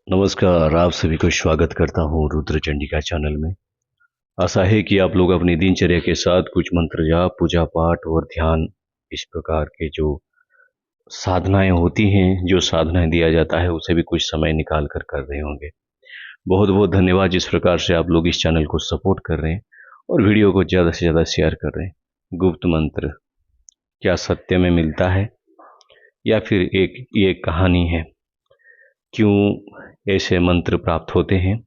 नमस्कार, आप सभी को स्वागत करता हूँ रुद्र चंडिका चैनल में। आशा है कि आप लोग अपनी दिनचर्या के साथ कुछ मंत्र जाप, पूजा पाठ और ध्यान इस प्रकार के जो साधनाएं होती हैं, जो साधनाएं दिया जाता है, उसे भी कुछ समय निकाल कर रहे होंगे। बहुत बहुत धन्यवाद जिस प्रकार से आप लोग इस चैनल को सपोर्ट कर रहे हैं और वीडियो को ज़्यादा से ज़्यादा शेयर कर रहे हैं। गुप्त मंत्र क्या सत्य में मिलता है या फिर ये कहानी है? क्यों ऐसे मंत्र प्राप्त होते हैं?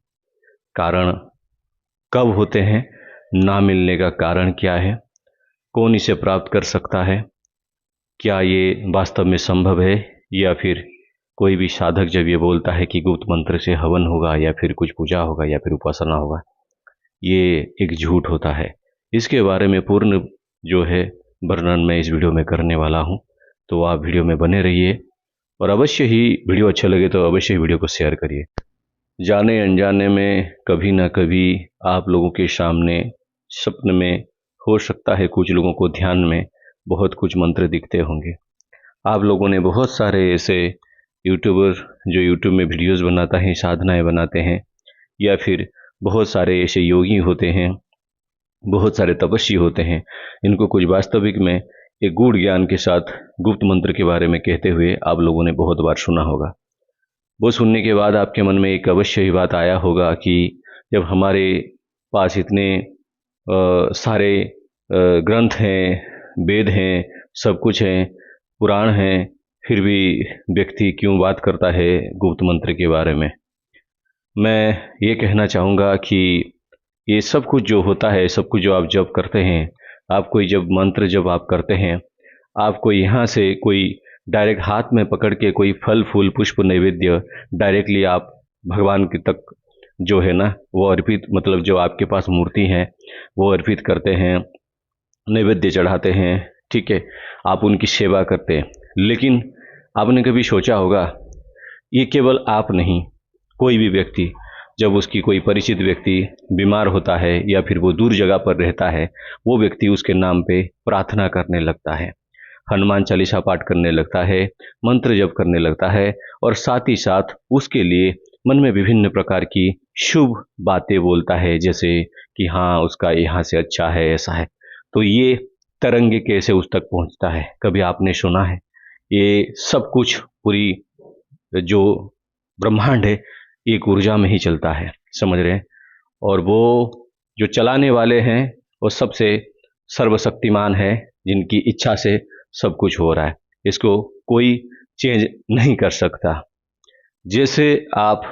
कारण कब होते हैं? ना मिलने का कारण क्या है? कौन इसे प्राप्त कर सकता है? क्या ये वास्तव में संभव है या फिर कोई भी साधक जब ये बोलता है कि गुप्त मंत्र से हवन होगा या फिर कुछ पूजा होगा या फिर उपासना होगा, ये एक झूठ होता है। इसके बारे में पूर्ण जो है वर्णन मैं इस वीडियो में करने वाला हूँ, तो आप वीडियो में बने रहिए और अवश्य ही वीडियो अच्छा लगे तो अवश्य ही वीडियो को शेयर करिए। जाने अनजाने में कभी ना कभी आप लोगों के सामने सपने में हो सकता है, कुछ लोगों को ध्यान में बहुत कुछ मंत्र दिखते होंगे। आप लोगों ने बहुत सारे ऐसे यूट्यूबर जो यूट्यूब में वीडियोस बनाता है, साधनाएं बनाते हैं, या फिर बहुत सारे ऐसे योगी होते हैं, बहुत सारे तपस्वी होते हैं, इनको कुछ वास्तविक में एक गूढ़ ज्ञान के साथ गुप्त मंत्र के बारे में कहते हुए आप लोगों ने बहुत बार सुना होगा। वो सुनने के बाद आपके मन में एक अवश्य ही बात आया होगा कि जब हमारे पास इतने सारे ग्रंथ हैं, वेद हैं, सब कुछ हैं, पुराण हैं, फिर भी व्यक्ति क्यों बात करता है गुप्त मंत्र के बारे में? मैं ये कहना चाहूँगा कि ये सब कुछ जो होता है, सब कुछ जो आप जब करते हैं, आप कोई जब मंत्र जब आप करते हैं, आपको यहाँ से कोई डायरेक्ट हाथ में पकड़ के कोई फल फूल पुष्प नैवेद्य डायरेक्टली आप भगवान के तक जो है ना वो अर्पित, मतलब जो आपके पास मूर्ति है वो अर्पित करते हैं, नैवेद्य चढ़ाते हैं, ठीक है, आप उनकी सेवा करते हैं। लेकिन आपने कभी सोचा होगा, ये केवल आप नहीं, कोई भी व्यक्ति जब उसकी कोई परिचित व्यक्ति बीमार होता है या फिर वो दूर जगह पर रहता है, वो व्यक्ति उसके नाम पे प्रार्थना करने लगता है, हनुमान चालीसा पाठ करने लगता है, मंत्र जप करने लगता है और साथ ही साथ उसके लिए मन में विभिन्न प्रकार की शुभ बातें बोलता है, जैसे कि हाँ उसका यहाँ से अच्छा है, ऐसा है। तो ये तरंगे कैसे उस तक पहुँचता है, कभी आपने सुना है? ये सब कुछ पूरी जो ब्रह्मांड है एक ऊर्जा में ही चलता है, समझ रहे हैं? और वो जो चलाने वाले हैं वो सबसे सर्वशक्तिमान है, जिनकी इच्छा से सब कुछ हो रहा है, इसको कोई चेंज नहीं कर सकता। जैसे आप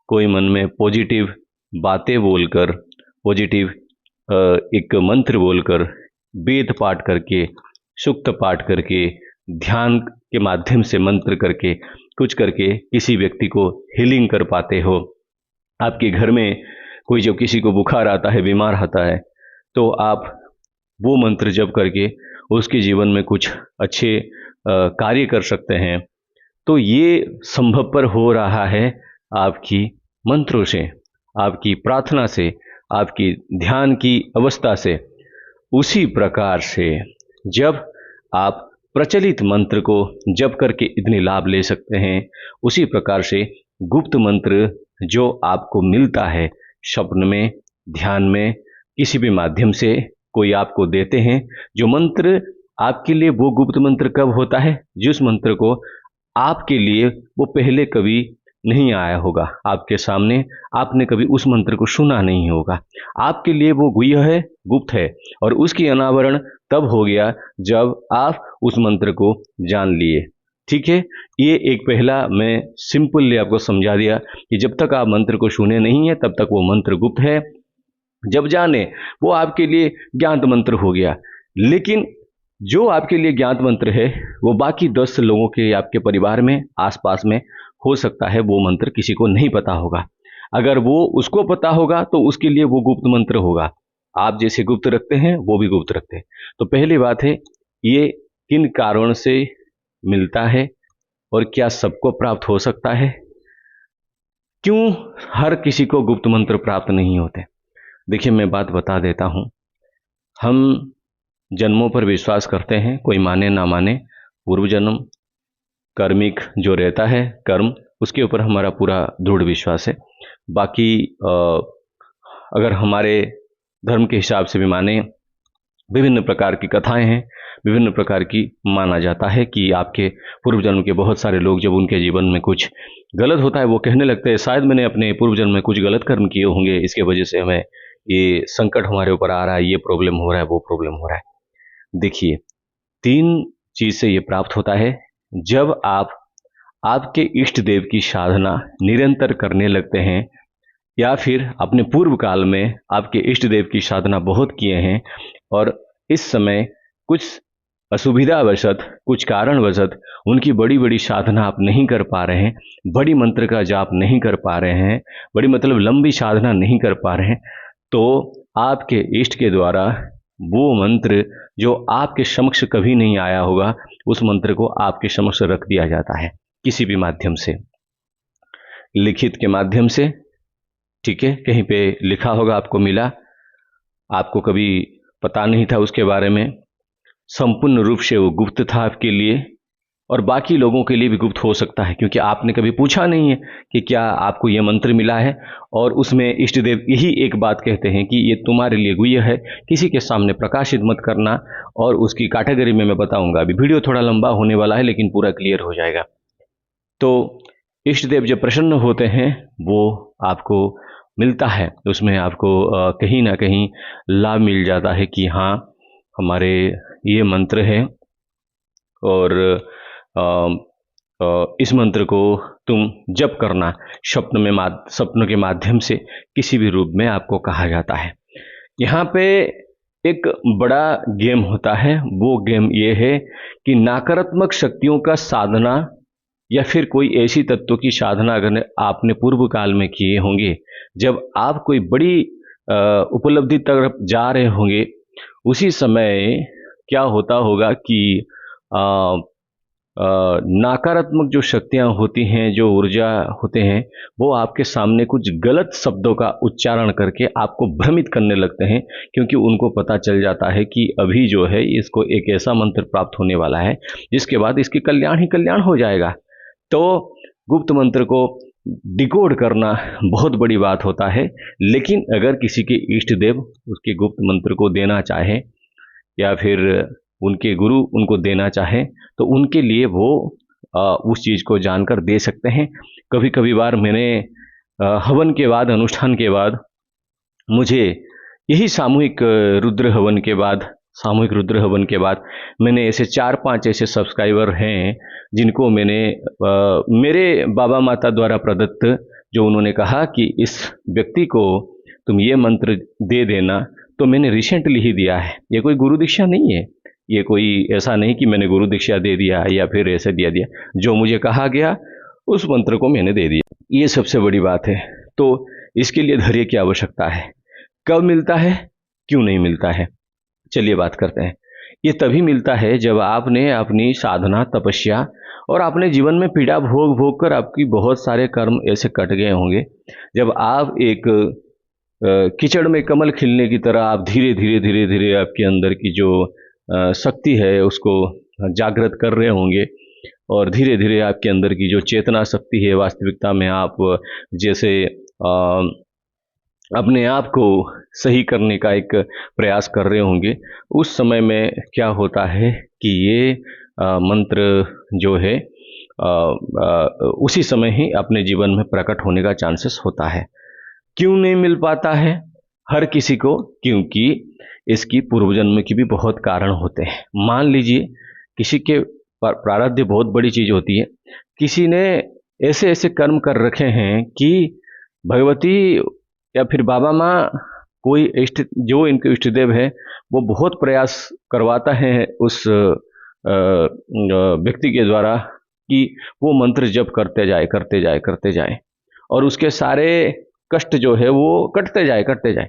कोई मन में पॉजिटिव बातें बोलकर, पॉजिटिव एक मंत्र बोलकर, वेद पाठ करके, सुक्त पाठ करके, ध्यान के माध्यम से मंत्र करके, कुछ करके किसी व्यक्ति को हीलिंग कर पाते हो। आपके घर में कोई जब किसी को बुखार आता है, बीमार आता है, तो आप वो मंत्र जप करके उसके जीवन में कुछ अच्छे कार्य कर सकते हैं। तो ये संभवपर हो रहा है आपकी मंत्रों से, आपकी प्रार्थना से, आपकी ध्यान की अवस्था से। उसी प्रकार से जब आप प्रचलित मंत्र को जप करके इतने लाभ ले सकते हैं, उसी प्रकार से गुप्त मंत्र जो आपको मिलता है स्वप्न में, ध्यान में, किसी भी माध्यम से कोई आपको देते हैं, जो मंत्र आपके लिए वो गुप्त मंत्र कब होता है, जिस मंत्र को आपके लिए वो पहले कभी नहीं आया होगा आपके सामने, आपने कभी उस मंत्र को सुना नहीं होगा, आपके लिए वो गुह्य है, गुप्त है, और उसकी अनावरण तब हो गया जब आप उस मंत्र को जान लिए। ठीक है, ये एक पहला मैं सिंपली आपको समझा दिया कि जब तक आप मंत्र को सुने नहीं है तब तक वो मंत्र गुप्त है, जब जाने वो आपके लिए ज्ञात मंत्र हो गया। लेकिन जो आपके लिए ज्ञात मंत्र है वो बाकी 10 लोगों के, आपके परिवार में, आसपास में हो सकता है वो मंत्र किसी को नहीं पता होगा। अगर वो उसको पता होगा तो उसके लिए वो गुप्त मंत्र होगा। आप जैसे गुप्त रखते हैं वो भी गुप्त रखते हैं। तो पहली बात है, ये किन कारण से मिलता है और क्या सबको प्राप्त हो सकता है? क्यों हर किसी को गुप्त मंत्र प्राप्त नहीं होते? देखिए, मैं बात बता देता हूं। हम जन्मों पर विश्वास करते हैं, कोई माने ना माने, पूर्व जन्म, कर्मिक जो रहता है कर्म, उसके ऊपर हमारा पूरा दृढ़ विश्वास है। बाकी अगर हमारे धर्म के हिसाब से भी माने, विभिन्न प्रकार की कथाएं हैं, विभिन्न प्रकार की माना जाता है कि आपके पूर्व जन्म के बहुत सारे लोग जब उनके जीवन में कुछ गलत होता है वो कहने लगते हैं शायद मैंने अपने पूर्व जन्म में कुछ गलत कर्म किए होंगे, इसके वजह से हमें ये संकट हमारे ऊपर आ रहा है, ये प्रॉब्लम हो रहा है, वो प्रॉब्लम हो रहा है। देखिए, तीन चीज से ये प्राप्त होता है। जब आप आपके इष्ट देव की साधना निरंतर करने लगते हैं, या फिर अपने पूर्व काल में आपके इष्ट देव की साधना बहुत किए हैं और इस समय कुछ असुविधावशत, कुछ कारणवशत उनकी बड़ी बड़ी साधना आप नहीं कर पा रहे हैं, बड़ी मंत्र का जाप नहीं कर पा रहे हैं, बड़ी मतलब लंबी साधना नहीं कर पा रहे हैं, तो आपके इष्ट के द्वारा वो मंत्र जो आपके समक्ष कभी नहीं आया होगा, उस मंत्र को आपके समक्ष रख दिया जाता है किसी भी माध्यम से, लिखित के माध्यम से। ठीक है, कहीं पे लिखा होगा, आपको मिला, आपको कभी पता नहीं था उसके बारे में, संपूर्ण रूप से वो गुप्त था आपके लिए, और बाकी लोगों के लिए भी गुप्त हो सकता है क्योंकि आपने कभी पूछा नहीं है कि क्या आपको ये मंत्र मिला है। और उसमें इष्ट देव यही एक बात कहते हैं कि ये तुम्हारे लिए गुह्य है, किसी के सामने प्रकाशित मत करना। और उसकी कैटेगरी में मैं बताऊंगा, अभी वीडियो थोड़ा लंबा होने वाला है लेकिन पूरा क्लियर हो जाएगा। तो इष्ट देव जब प्रसन्न होते हैं वो आपको मिलता है, उसमें आपको कहीं ना कहीं लाभ मिल जाता है कि हाँ हमारे ये मंत्र है और इस मंत्र को तुम जप करना। सपनों के माध्यम से किसी भी रूप में आपको कहा जाता है। यहाँ पे एक बड़ा गेम होता है, वो गेम ये है कि नकारात्मक शक्तियों का साधना या फिर कोई ऐसी तत्वों की साधना अगर आपने पूर्व काल में किए होंगे, जब आप कोई बड़ी उपलब्धि तरफ जा रहे होंगे, उसी समय क्या होता होगा कि नकारात्मक जो शक्तियां होती हैं, जो ऊर्जा होते हैं, वो आपके सामने कुछ गलत शब्दों का उच्चारण करके आपको भ्रमित करने लगते हैं, क्योंकि उनको पता चल जाता है कि अभी जो है इसको एक ऐसा मंत्र प्राप्त होने वाला है जिसके बाद इसकी कल्याण ही कल्याण हो जाएगा। तो गुप्त मंत्र को डिकोड करना बहुत बड़ी बात होता है, लेकिन अगर किसी के इष्ट देव उसके गुप्त मंत्र को देना चाहे या फिर उनके गुरु उनको देना चाहे तो उनके लिए वो उस चीज़ को जानकर दे सकते हैं। कभी कभी बार मैंने हवन के बाद, अनुष्ठान के बाद, मुझे यही सामूहिक रुद्र हवन के बाद मैंने ऐसे 4-5 ऐसे सब्सक्राइबर हैं जिनको मैंने मेरे बाबा माता द्वारा प्रदत्त, जो उन्होंने कहा कि इस व्यक्ति को तुम ये मंत्र दे देना, तो मैंने रिसेंटली ही दिया है। ये कोई गुरु दीक्षा नहीं है, ये कोई ऐसा नहीं कि मैंने गुरु दीक्षा दे दिया या फिर ऐसे दिया, जो मुझे कहा गया उस मंत्र को मैंने दे दिया। ये सबसे बड़ी बात है। तो इसके लिए धैर्य की आवश्यकता है। कब मिलता है, क्यों नहीं मिलता है, चलिए बात करते हैं। ये तभी मिलता है जब आपने अपनी साधना, तपस्या और अपने जीवन में पीड़ा भोग भोग कर आपकी बहुत सारे कर्म ऐसे कट गए होंगे। जब आप एक कीचड़ में कमल खिलने की तरह आप धीरे धीरे आपके अंदर की जो शक्ति है उसको जागृत कर रहे होंगे, और धीरे धीरे आपके अंदर की जो चेतना शक्ति है, वास्तविकता में आप जैसे अपने आप को सही करने का एक प्रयास कर रहे होंगे, उस समय में क्या होता है कि ये मंत्र जो है उसी समय ही अपने जीवन में प्रकट होने का चांसेस होता है। क्यों नहीं मिल पाता है हर किसी को? क्योंकि इसकी पूर्वजन्म की भी बहुत कारण होते हैं। मान लीजिए किसी के प्रारब्ध बहुत बड़ी चीज होती है, किसी ने ऐसे ऐसे कर्म कर रखे हैं कि भगवती या फिर बाबा माँ, कोई इष्ट, जो इनके इष्ट देव है, वो बहुत प्रयास करवाता है उस व्यक्ति के द्वारा कि वो मंत्र जप करते जाए और उसके सारे कष्ट जो है वो कटते जाए।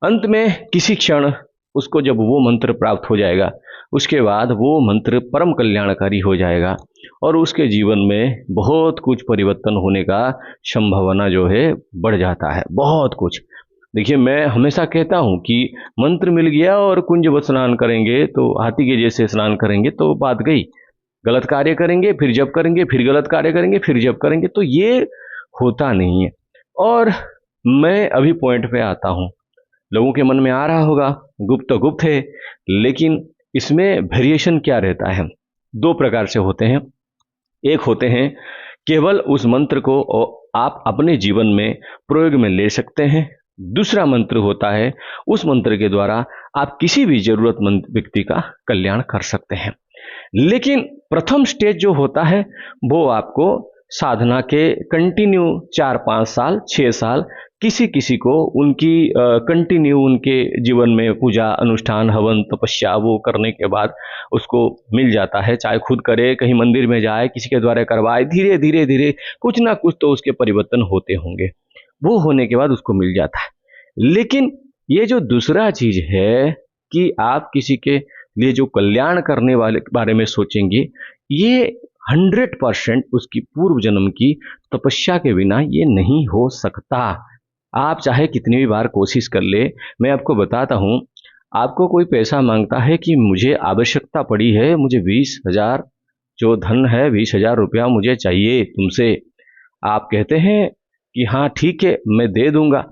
अंत में किसी क्षण उसको जब वो मंत्र प्राप्त हो जाएगा, उसके बाद वो मंत्र परम कल्याणकारी हो जाएगा और उसके जीवन में बहुत कुछ परिवर्तन होने का संभावना जो है बढ़ जाता है, बहुत कुछ। देखिए, मैं हमेशा कहता हूँ कि मंत्र मिल गया और कुंज स्नान करेंगे तो हाथी के जैसे स्नान करेंगे तो बात गई। गलत कार्य करेंगे, फिर जप करेंगे, फिर गलत कार्य करेंगे, फिर जप करेंगे, तो ये होता नहीं है। और मैं अभी पॉइंट पे आता हूँ। लोगों के मन में आ रहा होगा गुप्त तो गुप्त है, लेकिन इसमें वेरिएशन क्या रहता है? दो प्रकार से होते हैं। एक होते हैं केवल उस मंत्र को आप अपने जीवन में प्रयोग में ले सकते हैं। दूसरा मंत्र होता है उस मंत्र के द्वारा आप किसी भी जरूरतमंद व्यक्ति का कल्याण कर सकते हैं। लेकिन प्रथम स्टेज जो होता है वो आपको साधना के कंटिन्यू 4-5 साल 6 साल किसी किसी को उनकी कंटिन्यू उनके जीवन में पूजा अनुष्ठान हवन तपस्या वो करने के बाद उसको मिल जाता है। चाहे खुद करे, कहीं मंदिर में जाए, किसी के द्वारा करवाए, धीरे धीरे धीरे कुछ ना कुछ तो उसके परिवर्तन होते होंगे। वो होने के बाद उसको मिल जाता है। लेकिन ये जो दूसरा चीज है कि आप किसी के लिए जो कल्याण करने वाले बारे में सोचेंगे, ये 100% उसकी पूर्व जन्म की तपस्या के बिना ये नहीं हो सकता। आप चाहे कितनी भी बार कोशिश कर ले। मैं आपको बताता हूँ, आपको कोई पैसा मांगता है कि मुझे आवश्यकता पड़ी है, मुझे 20,000 जो धन है 20,000 रुपया मुझे चाहिए तुमसे। आप कहते हैं कि हाँ ठीक है मैं दे दूंगा।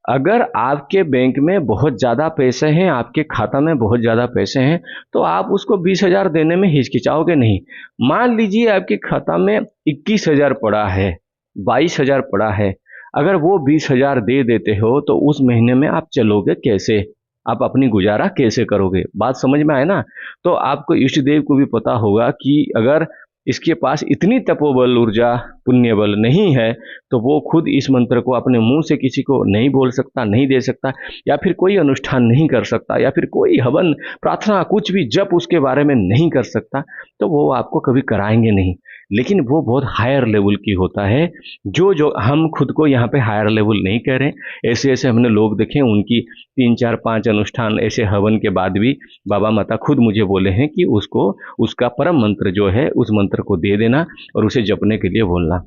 अगर आपके बैंक में बहुत ज़्यादा पैसे हैं, आपके खाता में बहुत ज़्यादा पैसे हैं, तो आप उसको 20,000 देने में हिचकिचाओगे नहीं। मान लीजिए आपके खाता में 21,000 पड़ा है, 22,000 पड़ा है, अगर वो 20,000 दे देते हो तो उस महीने में आप चलोगे कैसे? आप अपनी गुजारा कैसे करोगे? बात समझ में आए ना? तो आपको इष्ट देव को भी पता होगा कि अगर इसके पास इतनी तपोबल ऊर्जा पुण्य बल नहीं है तो वो खुद इस मंत्र को अपने मुंह से किसी को नहीं बोल सकता, नहीं दे सकता, या फिर कोई अनुष्ठान नहीं कर सकता, या फिर कोई हवन प्रार्थना कुछ भी जप उसके बारे में नहीं कर सकता, तो वो आपको कभी कराएंगे नहीं। लेकिन वो बहुत हायर लेवल की होता है। जो जो हम खुद को यहाँ पे हायर लेवल नहीं कह रहे। ऐसे ऐसे हमने लोग देखे, उनकी 3-4-5 अनुष्ठान ऐसे हवन के बाद भी बाबा माता खुद मुझे बोले हैं कि उसको उसका परम मंत्र जो है उस मंत्र को दे देना और उसे जपने के लिए बोलना।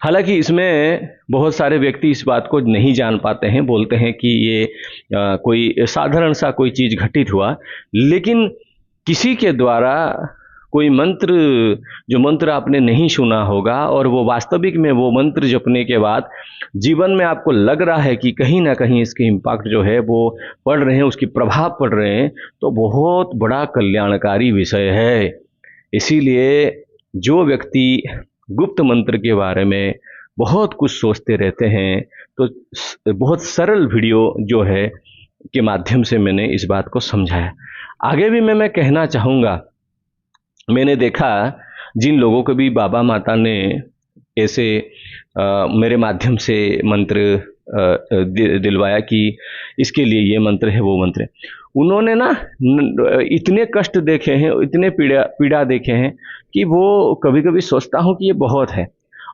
हालांकि इसमें बहुत सारे व्यक्ति इस बात को नहीं जान पाते हैं, बोलते हैं कि ये कोई साधारण सा कोई चीज घटित हुआ, लेकिन किसी के द्वारा कोई मंत्र, जो मंत्र आपने नहीं सुना होगा और वो वास्तविक में वो मंत्र जपने के बाद जीवन में आपको लग रहा है कि कहीं ना कहीं इसके इम्पैक्ट जो है वो पड़ रहे हैं, उसकी प्रभाव पड़ रहे हैं, तो बहुत बड़ा कल्याणकारी विषय है। इसीलिए जो व्यक्ति गुप्त मंत्र के बारे में बहुत कुछ सोचते रहते हैं, तो बहुत सरल वीडियो जो है के माध्यम से मैंने इस बात को समझाया। आगे भी मैं कहना चाहूँगा, मैंने देखा जिन लोगों को भी बाबा माता ने ऐसे मेरे माध्यम से मंत्र दिलवाया कि इसके लिए ये मंत्र है वो मंत्र है, उन्होंने ना इतने कष्ट देखे हैं, इतने पीड़ा देखे हैं कि वो कभी कभी सोचता हूँ कि ये बहुत है।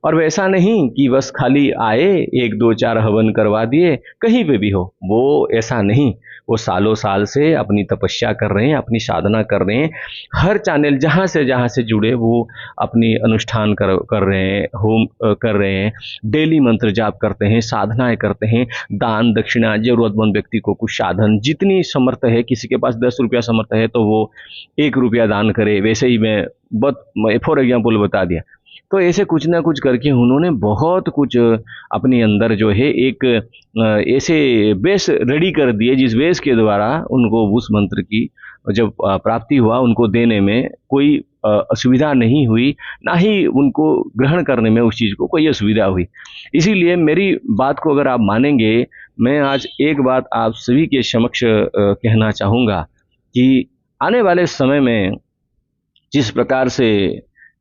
और वैसा नहीं कि बस खाली आए 1-2-4 हवन करवा दिए कहीं पे भी हो, वो ऐसा नहीं। वो सालों साल से अपनी तपस्या कर रहे हैं, अपनी साधना कर रहे हैं। हर चैनल जहाँ से जुड़े वो अपनी अनुष्ठान कर रहे हैं, होम कर रहे हैं, डेली मंत्र जाप करते हैं, साधनाएं करते हैं, दान दक्षिणा, जरूरतमंद व्यक्ति को कुछ साधन जितनी समर्थ है, किसी के पास 10 रुपया समर्थ है तो वो 1 रुपया दान करे। वैसे ही मैं फॉर एग्जाम्पल बता दिया। तो ऐसे कुछ ना कुछ करके उन्होंने बहुत कुछ अपने अंदर जो है एक ऐसे बेस रेडी कर दिए, जिस बेस के द्वारा उनको उस मंत्र की जब प्राप्ति हुआ, उनको देने में कोई असुविधा नहीं हुई, ना ही उनको ग्रहण करने में उस चीज़ को कोई असुविधा हुई। इसीलिए मेरी बात को अगर आप मानेंगे, मैं आज एक बात आप सभी के समक्ष कहना चाहूँगा कि आने वाले समय में जिस प्रकार से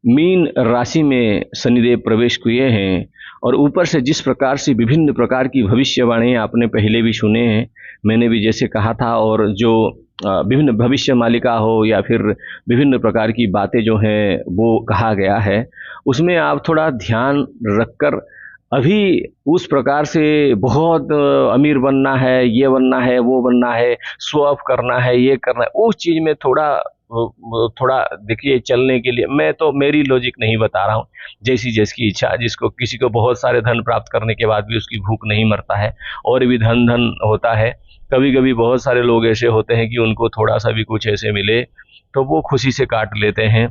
मीन राशि में शनिदेव प्रवेश किए हैं और ऊपर से जिस प्रकार से विभिन्न प्रकार की भविष्यवाणी आपने पहले भी सुने हैं, मैंने भी जैसे कहा था, और जो विभिन्न भविष्य मालिका हो या फिर विभिन्न प्रकार की बातें जो हैं वो कहा गया है, उसमें आप थोड़ा ध्यान रखकर अभी उस प्रकार से बहुत अमीर बनना है, ये बनना है, वो बनना है, शो ऑफ करना है, ये करना है, उस चीज़ में थोड़ा देखिए चलने के लिए मैं तो मेरी लॉजिक नहीं बता रहा हूँ, जैसी जैसी इच्छा। जिसको किसी को बहुत सारे धन प्राप्त करने के बाद भी उसकी भूख नहीं मरता है, और भी धन धन होता है। कभी कभी बहुत सारे लोग ऐसे होते हैं कि उनको थोड़ा सा भी कुछ ऐसे मिले तो वो खुशी से काट लेते हैं।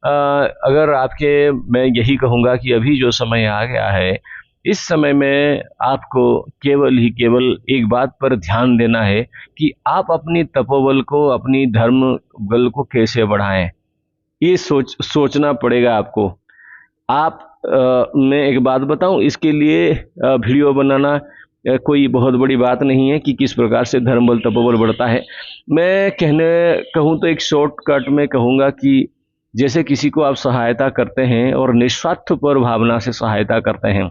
अगर आपके मैं यही कहूँगा कि अभी जो समय आ गया है, इस समय में आपको केवल ही केवल एक बात पर ध्यान देना है कि आप अपनी तपोबल को, अपनी धर्म बल को कैसे बढ़ाएं। ये सोचना पड़ेगा आपको। आप मैं एक बात बताऊं, इसके लिए वीडियो बनाना कोई बहुत बड़ी बात नहीं है कि किस प्रकार से धर्म बल तपोबल बढ़ता है। मैं कहूँ तो एक शॉर्टकट में कहूँगा कि जैसे किसी को आप सहायता करते हैं और निस्वार्थ पर भावना से सहायता करते हैं,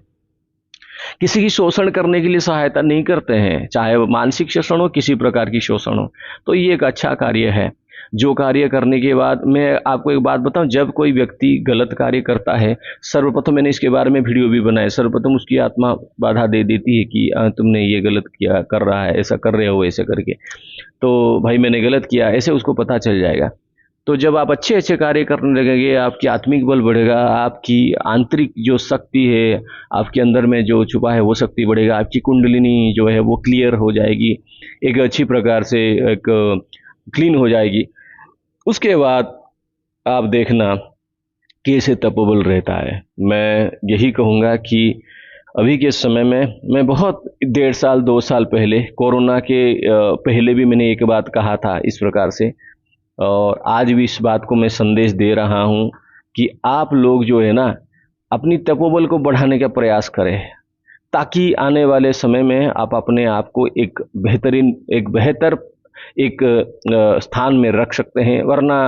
किसी की शोषण करने के लिए सहायता नहीं करते हैं, चाहे वो मानसिक शोषण हो, किसी प्रकार की शोषण हो, तो ये एक अच्छा कार्य है। जो कार्य करने के बाद मैं आपको एक बात बताऊं, जब कोई व्यक्ति गलत कार्य करता है, सर्वप्रथम मैंने इसके बारे में वीडियो भी बनाया, सर्वप्रथम उसकी आत्मा बाधा दे देती है कि तुमने ये गलत किया, कर रहा है, ऐसा कर रहे हो, ऐसे करके, तो भाई मैंने गलत किया, ऐसे उसको पता चल जाएगा। तो जब आप अच्छे अच्छे कार्य करने लगेंगे, आपकी आत्मिक बल बढ़ेगा, आपकी आंतरिक जो शक्ति है, आपके अंदर में जो छुपा है वो शक्ति बढ़ेगा, आपकी कुंडलिनी जो है वो क्लियर हो जाएगी, एक अच्छी प्रकार से एक क्लीन हो जाएगी। उसके बाद आप देखना कैसे तपोबल रहता है। मैं यही कहूँगा कि अभी के समय में, मैं बहुत 1.5 साल 2 साल पहले, कोरोना के पहले भी मैंने एक बात कहा था इस प्रकार से, और आज भी इस बात को मैं संदेश दे रहा हूं कि आप लोग जो है ना, अपनी तपोबल को बढ़ाने का प्रयास करें, ताकि आने वाले समय में आप अपने आप को एक बेहतर एक स्थान में रख सकते हैं। वरना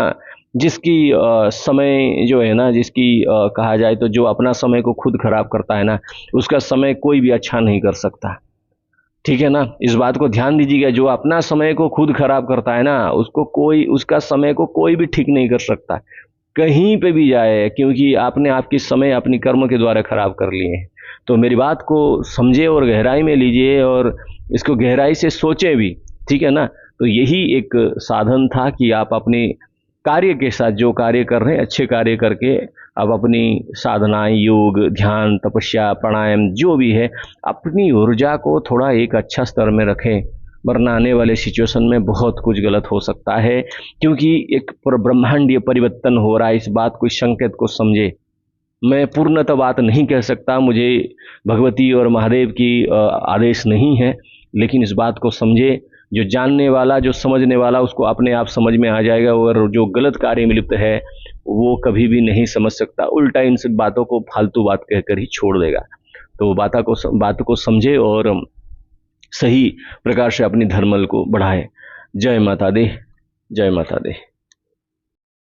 जिसकी समय जो है ना, जिसकी कहा जाए तो जो अपना समय को खुद खराब करता है ना, उसका समय कोई भी अच्छा नहीं कर सकता। ठीक है ना, इस बात को ध्यान दीजिएगा। जो अपना समय को खुद खराब करता है ना, उसका समय को कोई भी ठीक नहीं कर सकता, कहीं पे भी जाए, क्योंकि आपने आपकी समय अपनी कर्म के द्वारा खराब कर लिए हैं। तो मेरी बात को समझे और गहराई में लीजिए और इसको गहराई से सोचे भी। ठीक है ना, तो यही एक साधन था कि आप अपने कार्य के साथ जो कार्य कर रहे हैं, अच्छे कार्य करके आप अपनी साधनाएं, योग, ध्यान, तपस्या, प्राणायाम जो भी है, अपनी ऊर्जा को थोड़ा एक अच्छा स्तर में रखें। वरना आने वाले सिचुएशन में बहुत कुछ गलत हो सकता है, क्योंकि एक ब्रह्मांडीय परिवर्तन हो रहा है। इस बात को, इस संकेत को समझे। मैं पूर्णतः बात नहीं कह सकता, मुझे भगवती और महादेव की आदेश नहीं है, लेकिन इस बात को समझे। जो जानने वाला, जो समझने वाला, उसको अपने आप समझ में आ जाएगा, और जो गलत कार्य में लिप्त है वो कभी भी नहीं समझ सकता, उल्टा इन सब बातों को फालतू बात कहकर ही छोड़ देगा। तो बात को समझे और सही प्रकार से अपनी धर्मल को बढ़ाए। जय माता दी, जय माता दी।